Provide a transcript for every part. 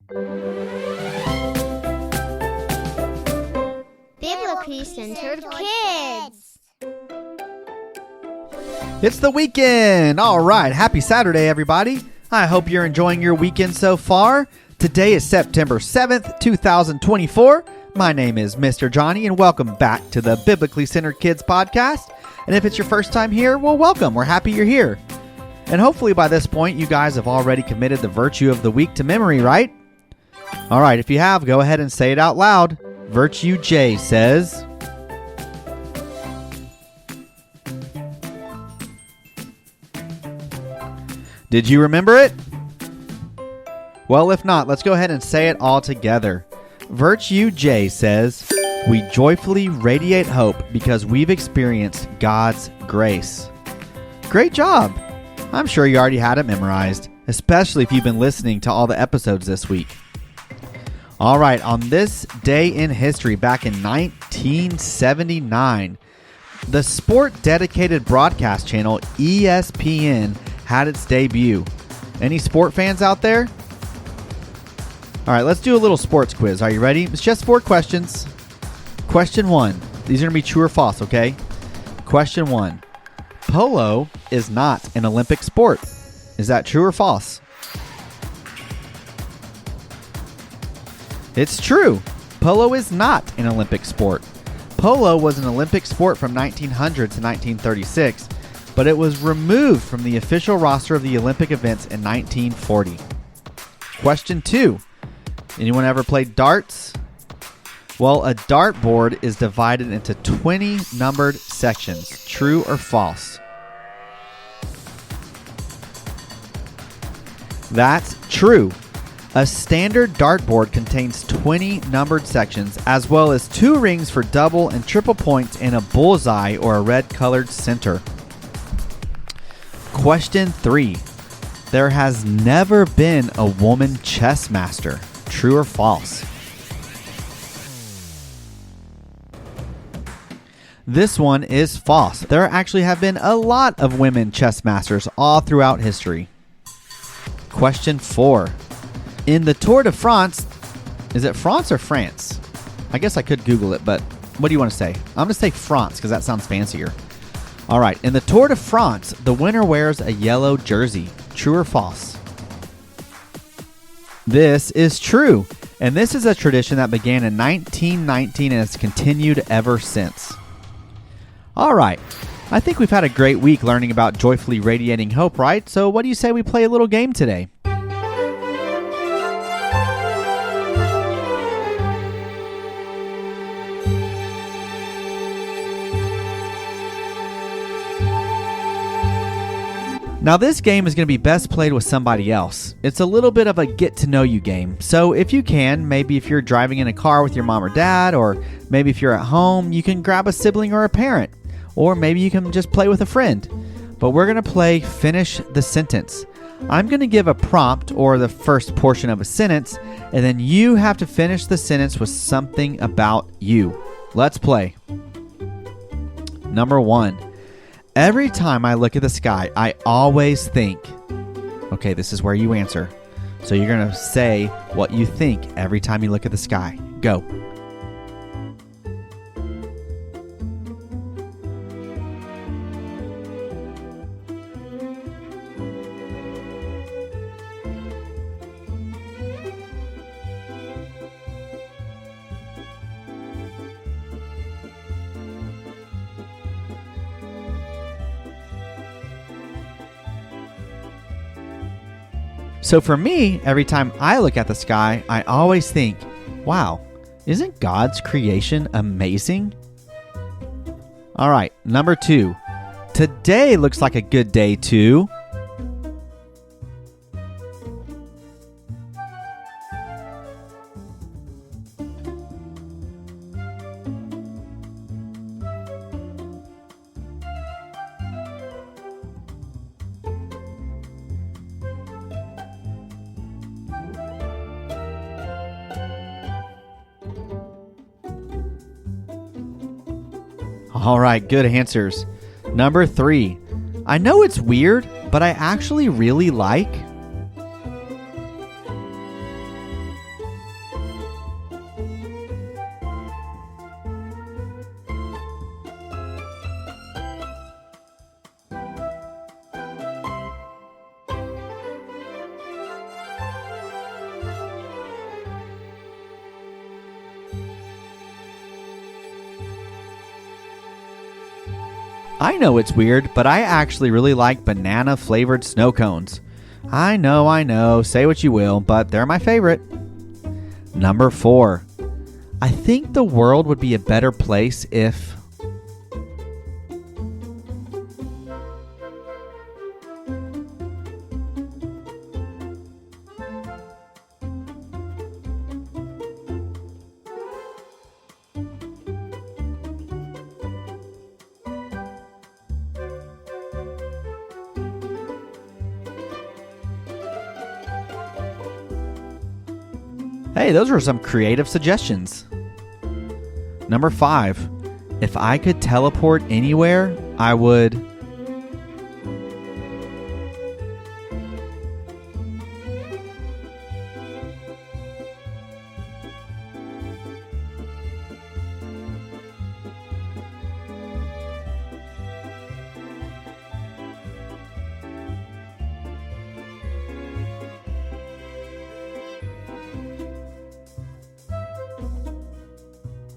Biblically Centered Kids. It's the weekend. All right. Happy Saturday, everybody. I hope you're enjoying your weekend so far. Today is September 7th, 2024. My name is Mr. Johnny, and welcome back to the Biblically Centered Kids podcast. And if it's your first time here, well, welcome. We're happy you're here. And hopefully by this point, you guys have already committed the virtue of the week to memory, right? All right. If you have, go ahead and say it out loud. Virtue J says, did you remember it? Well, if not, let's go ahead and say it all together. Virtue J says, we joyfully radiate hope because we've experienced God's grace. Great job! I'm sure you already had it memorized, especially if you've been listening to all the episodes this week. All right, on this day in history, back in 1979, the sport-dedicated broadcast channel ESPN had its debut. Any sport fans out there? All right, let's do a little sports quiz. Are you ready? It's just 4 questions. Question 1. These are going to be true or false, okay? Question 1. Polo is not an Olympic sport. Is that true or false? It's true. Polo is not an Olympic sport. Polo was an Olympic sport from 1900 to 1936, but it was removed from the official roster of the Olympic events in 1940. Question 2. Anyone ever played darts? Well, a dartboard is divided into 20 numbered sections. True or false? That's true. A standard dartboard contains 20 numbered sections, as well as 2 rings for double and triple points and a bullseye or a red-colored center. Question 3. There has never been a woman chess master. True or false? This one is false. There actually have been a lot of women chess masters all throughout history. Question 4. In the Tour de France, is it France or France? I guess I could Google it, but what do you want to say? I'm going to say France because that sounds fancier. All right. In the Tour de France, the winner wears a yellow jersey. True or false? This is true. And this is a tradition that began in 1919 and has continued ever since. All right. I think we've had a great week learning about joyfully radiating hope, right? So what do you say we play a little game today? Now this game is going to be best played with somebody else. It's a little bit of a get-to-know-you game. So if you can, maybe if you're driving in a car with your mom or dad, or maybe if you're at home, you can grab a sibling or a parent. Or maybe you can just play with a friend. But we're going to play Finish the Sentence. I'm going to give a prompt or the first portion of a sentence, and then you have to finish the sentence with something about you. Let's play. Number 1. Every time I look at the sky, I always think. Okay, this is where you answer. So you're going to say what you think every time you look at the sky. Go. So for me, every time I look at the sky, I always think, wow, isn't God's creation amazing? All right, number 2. Today looks like a good day to... All right, good answers. Number 3. I know it's weird, but I actually really like... I know it's weird, but I actually really like banana-flavored snow cones. I know, say what you will, but they're my favorite. Number 4. I think the world would be a better place if... Hey, those were some creative suggestions. Number 5. If I could teleport anywhere, I would...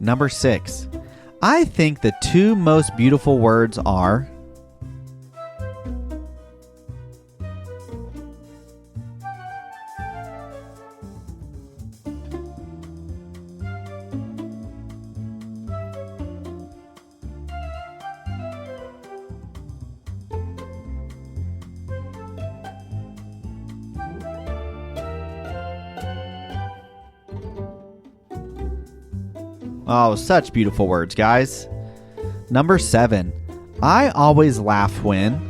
Number 6. I think the 2 most beautiful words are... Oh, such beautiful words, guys. Number 7. I always laugh when...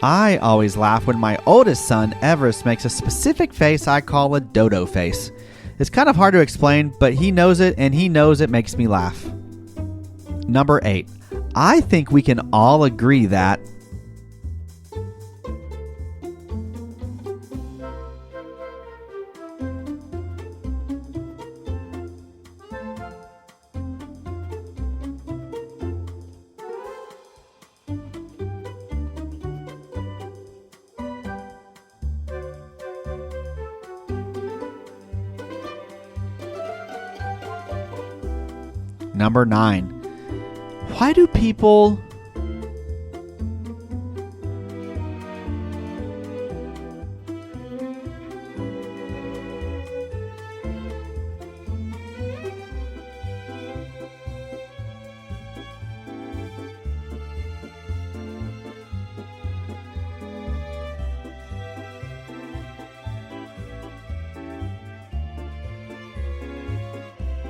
I always laugh when my oldest son, Everest, makes a specific face I call a dodo face. It's kind of hard to explain, but he knows it, and he knows it makes me laugh. Number 8. I think we can all agree that... Number 9. Why do people...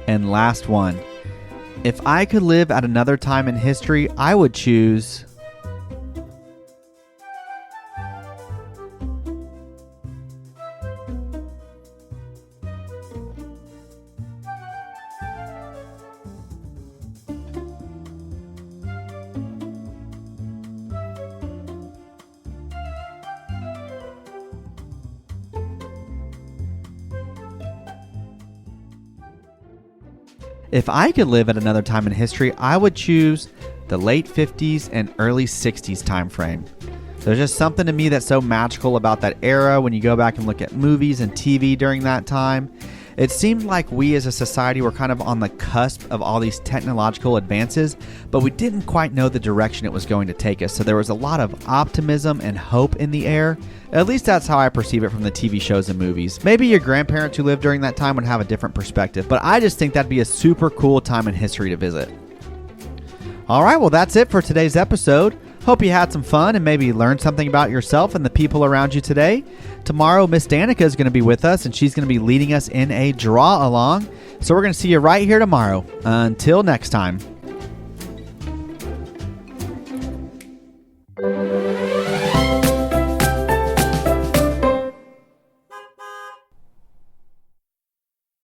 And last one. If I could live at another time in history, I would choose... If I could live at another time in history, I would choose the late 50s and early 60s time frame. There's just something to me that's so magical about that era when you go back and look at movies and TV during that time. It seemed like we as a society were kind of on the cusp of all these technological advances, but we didn't quite know the direction it was going to take us. So there was a lot of optimism and hope in the air. At least that's how I perceive it from the TV shows and movies. Maybe your grandparents who lived during that time would have a different perspective, but I just think that'd be a super cool time in history to visit. All right, well, that's it for today's episode. Hope you had some fun and maybe learned something about yourself and the people around you today. Tomorrow, Miss Danika is going to be with us, and she's going to be leading us in a draw along. So we're going to see you right here tomorrow. Until next time.